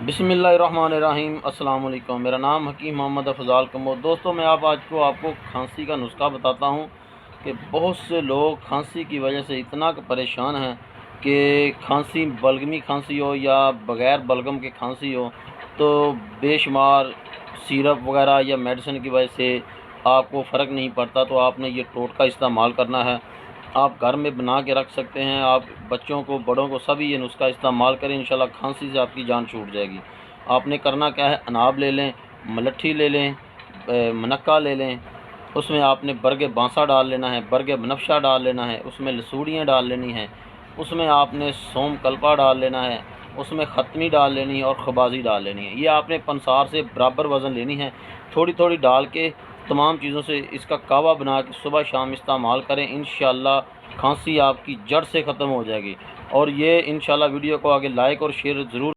بسم اللہ الرحمن الرحیم۔ السلام علیکم، میرا نام حکیم محمد افضال کمود۔ دوستوں میں آج آپ کو کھانسی کا نسخہ بتاتا ہوں کہ بہت سے لوگ کھانسی کی وجہ سے اتنا پریشان ہیں کہ کھانسی بلغمی کھانسی ہو یا بغیر بلغم کے کھانسی ہو تو بے شمار سیرپ وغیرہ یا میڈیسن کی وجہ سے آپ کو فرق نہیں پڑتا، تو آپ نے یہ ٹوٹکا استعمال کرنا ہے۔ آپ گھر میں بنا کے رکھ سکتے ہیں، آپ بچوں کو بڑوں کو سبھی یہ نسخہ استعمال کریں، انشاءاللہ کھانسی سے آپ کی جان چھوٹ جائے گی۔ آپ نے کرنا کیا ہے، اناب لے لیں، ملٹھی لے لیں، منقہ لے لیں، اس میں آپ نے برگ بانسا ڈال لینا ہے، برگ بنفشہ ڈال لینا ہے، اس میں لسوڑیاں ڈال لینی ہیں، اس میں آپ نے سوم کلپا ڈال لینا ہے، اس میں ختمی ڈال لینی ہے اور خبازی ڈال لینی ہے۔ یہ آپ نے پنسار سے برابر وزن لینی ہے، تھوڑی تھوڑی ڈال کے تمام چیزوں سے اس کا کعوہ بنا کے صبح شام استعمال کریں، انشاءاللہ کھانسی آپ کی جڑ سے ختم ہو جائے گی۔ اور یہ انشاءاللہ ویڈیو کو آگے لائک اور شیئر ضرور